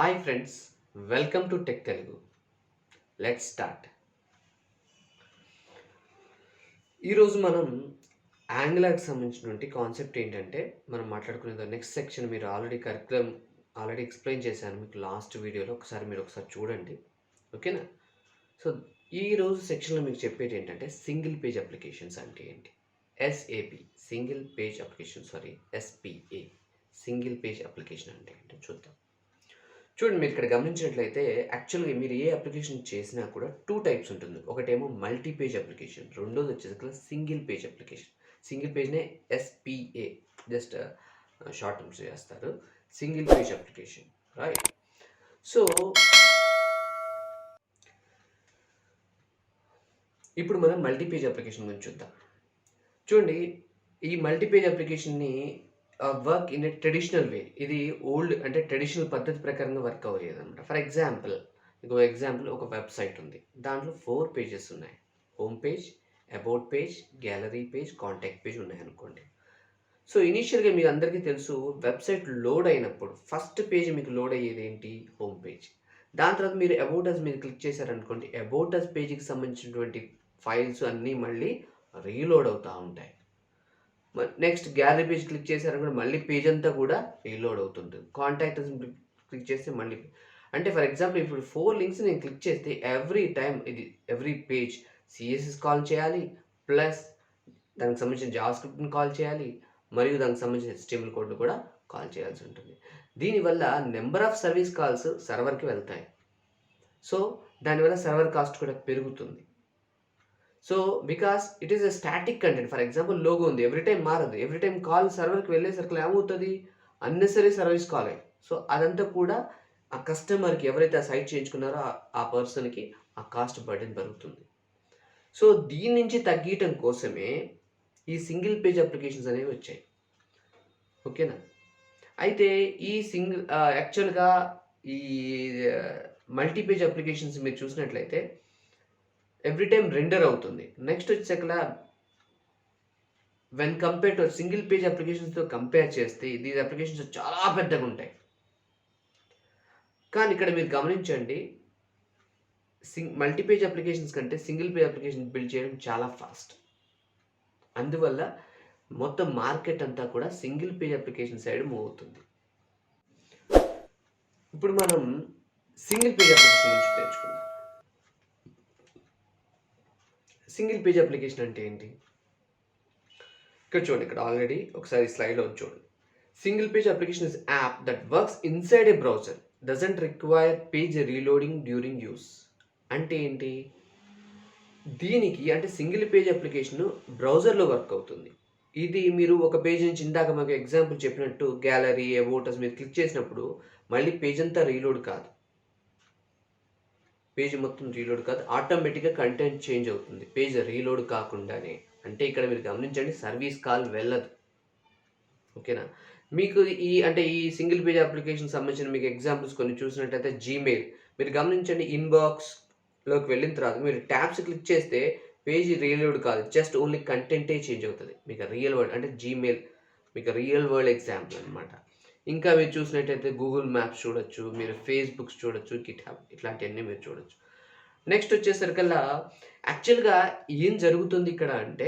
Hi friends, welcome to tech Telugu. Let's start. ఈరోజు మనం యాంగులర్కి సంబంధించినటువంటి కాన్సెప్ట్ ఏంటంటే మనం మాట్లాడుకునేది నెక్స్ట్ సెక్షన్. మీరు కరికులం ఆల్రెడీ ఎక్స్ప్లెయిన్ చేశాను మీకు లాస్ట్ వీడియోలో. ఒకసారి చూడండి, ఓకేనా? సో ఈరోజు సెక్షన్లో మీకు చెప్పేది ఏంటంటే సింగిల్ పేజ్ అప్లికేషన్స్ అంటే ఏంటి, SAP single page application, SPA single page application అంటే ఏంటో చూద్దాం. చూడండి, మీరు ఇక్కడ గమనించినట్లయితే యాక్చువల్గా మీరు ఏ అప్లికేషన్ చేసినా కూడా 2 టైప్స్ ఉంటుంది. ఒకటేమో మల్టీ పేజ్ అప్లికేషన్, రెండోది వచ్చేసి సింగిల్ పేజ్ అప్లికేషన్. సింగిల్ పేజ్నే ఎస్పిఏ జస్ట్ షార్ట్ టర్మ్స్ చేస్తారు, single page application, right? So ఇప్పుడు మనం మల్టీ పేజ్ అప్లికేషన్ గురించి చూద్దాం. చూడండి, ఈ మల్టీ పేజ్ అప్లికేషన్ని work in a traditional way. ఇది ఓల్డ్ అంటే ట్రెడిషనల్ పద్ధతి ప్రకారంగా వర్క్ అవ్వలేదు అనమాట. ఫర్ ఎగ్జాంపుల్ ఒక వెబ్సైట్ ఉంది, దాంట్లో 4 పేజెస్ ఉన్నాయి. Home page, about page, gallery page, contact page ఉన్నాయి అనుకోండి. సో ఇనీషియల్గా మీకు అందరికీ తెలుసు, వెబ్సైట్ లోడ్ అయినప్పుడు ఫస్ట్ పేజ్ మీకు లోడ్ అయ్యేది ఏంటి, హోమ్ పేజ్. దాని తర్వాత మీరు అబౌట్ అస్ మీద క్లిక్ చేశారనుకోండి, అబౌట్ అస్ పేజీకి సంబంధించినటువంటి ఫైల్స్ అన్నీ మళ్ళీ రీలోడ్ అవుతూ ఉంటాయి. నెక్స్ట్ గ్యాలరీ పేజ్ క్లిక్ చేశారనుకుంటే మళ్ళీ పేజ్ అంతా కూడా రీలోడ్ అవుతుంది. కాంటాక్ట్ క్లిక్ చేస్తే మళ్ళీ, అంటే ఫర్ ఎగ్జాంపుల్ ఇప్పుడు 4 లింక్స్ నేను క్లిక్ చేస్తే ఎవ్రీ పేజ్ సిఎస్ఎస్ కాల్ చేయాలి, ప్లస్ దానికి సంబంధించిన జావాస్క్రిప్ట్ని కాల్ చేయాలి, మరియు దానికి సంబంధించిన HTML కోడ్ను కూడా కాల్ చేయాల్సి ఉంటుంది. దీనివల్ల నెంబర్ ఆఫ్ సర్వీస్ కాల్స్ సర్వర్కి వెళ్తాయి. సో దానివల్ల సర్వర్ కాస్ట్ కూడా పెరుగుతుంది. So because it is a static content. For example logo ఉంది, ఎవ్రీ టైం మారదు. ఎవ్రీ టైం కాల్ సర్వర్కి వెళ్ళేసరికి ఏమవుతుంది, అన్నెసరీ సర్వీస్ కాల్ అయ్యి. సో అదంతా కూడా ఆ కస్టమర్కి, ఎవరైతే ఆ సైట్ చేయించుకున్నారో ఆ పర్సన్కి ఆ కాస్ట్ బర్డెన్ పెరుగుతుంది. సో దీని నుంచి తగ్గించడం కోసమే ఈ సింగిల్ పేజ్ అప్లికేషన్స్ అనేవి వచ్చాయి, ఓకేనా? అయితే ఈ యాక్చువల్గా ఈ మల్టీ పేజ్ అప్లికేషన్స్ మీరు చూసినట్లయితే ఎవ్రీ టైం రెండర్ అవుతుంది. నెక్స్ట్ వచ్చేసరికి when compare to single page అప్లికేషన్స్తో కంపేర్ చేస్తే దీస్ అప్లికేషన్స్ చాలా పెద్దగా ఉంటాయి. కానీ ఇక్కడ మీరు గమనించండి, మల్టీ పేజ్ అప్లికేషన్స్ కంటే సింగిల్ పేజ్ అప్లికేషన్ బిల్డ్ చేయడం చాలా ఫాస్ట్. అందువల్ల మొత్తం మార్కెట్ అంతా కూడా single page application side move అవుతుంది. ఇప్పుడు మనం సింగిల్ పేజ్ అప్లికేషన్ నుంచి తెచ్చుకుందాం. సింగిల్ పేజ్ అప్లికేషన్ అంటే ఏంటి? ఇక్కడ చూడండి, ఇక్కడ ఆల్రెడీ ఒకసారి స్లైడ్లో చూడండి. Single page application is app that works inside A browser, doesn't require page reloading during use. అంటే ఏంటి? దీనికి అంటే సింగిల్ పేజ్ అప్లికేషన్ బ్రౌజర్లో వర్క్ అవుతుంది. ఇది మీరు ఒక పేజ్ నుంచి ఇందాక మాకు ఎగ్జాంపుల్ చెప్పినట్టు గ్యాలరీ, అబౌట్ మీరు క్లిక్ చేసినప్పుడు మళ్ళీ పేజ్ అంతా రీలోడ్ కాదు, పేజ్ మొత్తం రీలోడ్ కాదు, ఆటోమేటిక్గా కంటెంట్ చేంజ్ అవుతుంది పేజ్ రీలోడ్ కాకుండానే. అంటే ఇక్కడ మీరు గమనించండి, సర్వీస్ కాల్ వెళ్ళదు, ఓకేనా? మీకు ఈ సింగిల్ పేజ్ అప్లికేషన్ సంబంధించిన మీకు ఎగ్జాంపుల్స్ కొన్ని చూసినట్టయితే జీమెయిల్ మీరు గమనించండి, ఇన్బాక్స్లోకి వెళ్ళిన తర్వాత మీరు ట్యాబ్స్ క్లిక్ చేస్తే పేజ్ రీలోడ్ కాదు, జస్ట్ ఓన్లీ కంటెంటే చేంజ్ అవుతుంది. మీకు రియల్ వరల్డ్ అంటే జీమెయిల్ మీకు రియల్ వరల్డ్ ఎగ్జాంపుల్ అనమాట. ఇంకా మీరు చూసినట్టయితే గూగుల్ మ్యాప్స్ చూడొచ్చు, మీరు ఫేస్బుక్స్ చూడొచ్చు, గిట్హబ్ ఇట్లాంటివన్నీ మీరు చూడొచ్చు. నెక్స్ట్ వచ్చేసరికల్లా యాక్చువల్గా ఏం జరుగుతుంది ఇక్కడ అంటే,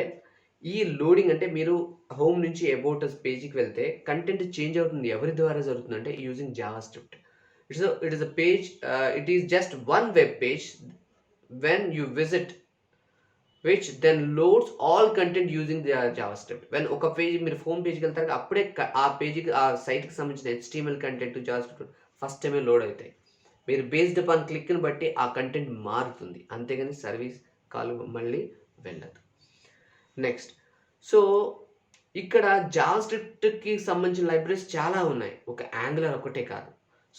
ఈ లోడింగ్ అంటే మీరు హోమ్ నుంచి అబౌట్ అస్ పేజీకి వెళ్తే కంటెంట్ చేంజ్ అవుతుంది. ఎవరి ద్వారా జరుగుతుంది అంటే using JavaScript. It is a page, it is just one web page when you visit which then loads all content using the JavaScript. When ఒక పేజ్ మీరు హోమ్ పేజ్కి వెళ్తారు, అప్పుడే ఆ పేజీకి ఆ సైట్కి సంబంధించిన HTML కంటెంట్ జావాస్క్రిప్ట్ ఫస్ట్ టైమే లోడ్ అవుతాయి. మీరు బేస్డ్ అపాన్ క్లిక్ని బట్టి ఆ కంటెంట్ మారుతుంది, అంతేగాని సర్వీస్ కాల్ మళ్ళీ వెళ్ళదు. నెక్స్ట్, సో ఇక్కడ జావాస్క్రిప్ట్కి సంబంధించిన లైబ్రరీస్ చాలా ఉన్నాయి, ఒక యాంగులర్ ఒకటే కాదు.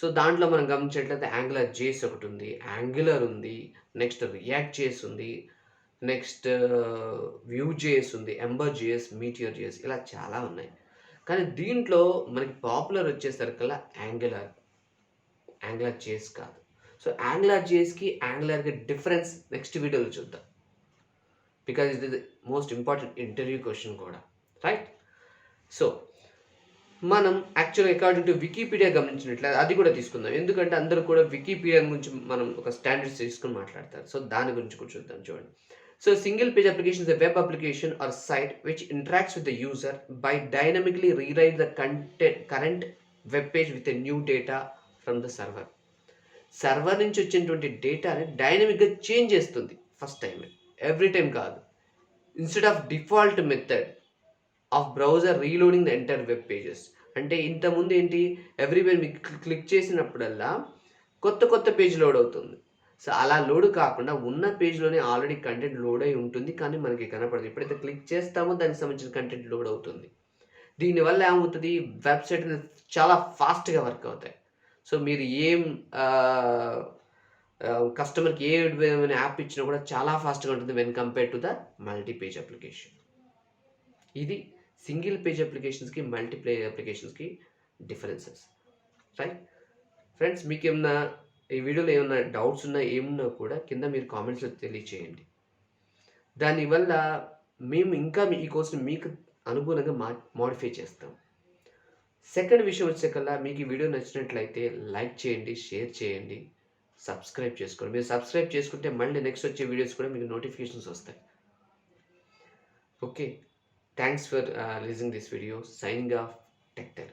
సో దాంట్లో మనం గమనించినట్లయితే యాంగులర్ JS ఒకటి ఉంది, యాంగులర్ ఉంది, నెక్స్ట్ రియాక్ట్ JS ఉంది, నెక్స్ట్ Vue.js ఉంది, Ember.js, Meteor.js, ఇలా చాలా ఉన్నాయి. కానీ దీంట్లో మనకి పాపులర్ వచ్చేసరికల్లా యాంగులర్ JS కాదు. సో యాంగులర్ JSకి యాంగులర్కి డిఫరెన్స్ నెక్స్ట్ వీడియోలో చూద్దాం, because it is most important interview question కూడా, రైట్? సో మనం యాక్చువల్‌గా అకార్డింగ్ టు వికీపీడియా గమనించినట్లయితే అది కూడా తీసుకుందాం. ఎందుకంటే అందరూ కూడా వికీపీడియా గురించి మనం ఒక స్టాండర్డ్స్ తీసుకొని మాట్లాడతారు. సో, దాని గురించి కూడా చూద్దాం చూడండి. So, single page application is a web application or site which interacts with the user by dynamically rewrite the current web page with a new data from the server. Server నుంచి వచ్చినటువంటి డేటాని డైనమిక్‌గా change చేస్తుంది first టైమే. Every time కాదు. Instead of default method of browser reloading the entire web pages. అంటే ఇంతకుముందు ఏంటి, ఎవ్రీవేర్ మీకు క్లిక్ చేసినప్పుడల్లా కొత్త పేజ్ లోడ్ అవుతుంది. సో, అలా లోడ్ కాకుండా ఉన్న పేజ్‌లోనే ఆల్రెడీ కంటెంట్ లోడ్ అయి ఉంటుంది. కానీ మనకి కనపడదు. ఎప్పుడైతే క్లిక్ చేస్తామో దానికి సంబంధించిన కంటెంట్ లోడ్ అవుతుంది. దీనివల్ల ఏమవుతది, వెబ్‌సైట్ అనేది చాలా ఫాస్ట్‌గా వర్క్ అవుతాయి. సో, మీరు ఏం కస్టమర్‌కి ఏ విధమైన యాప్ ఇచ్చినా కూడా చాలా ఫాస్ట్‌గా ఉంటుంది when compared to the multi page application. ఇది సింగిల్ పేజ్ అప్లికేషన్స్‌కి, మల్టీ పేజ్ అప్లికేషన్స్‌కి డిఫరెన్సెస్. రైట్? ఫ్రెండ్స్, మీకేమన్నా ఈ వీడియోలో ఏమన్నా డౌట్స్ ఉన్నా, ఏమున్నా కూడా కింద మీరు కామెంట్స్‌లో తెలియచేయండి. దానివల్ల మేము ఇంకా ఈ కోర్స్‌ని మీకు అనుగుణంగా మోడిఫై చేస్తాం. సెకండ్ విషయం వచ్చేకల్లా మీకు ఈ వీడియో నచ్చినట్లయితే లైక్ చేయండి, షేర్ చేయండి, సబ్స్క్రైబ్ చేసుకోండి. మీరు సబ్స్క్రైబ్ చేసుకుంటే మళ్ళీ నెక్స్ట్ వచ్చే వీడియోస్ కూడా మీకు నోటిఫికేషన్స్ వస్తాయి. Okay. Thanks for listening this video. Signing off, Tech Tech.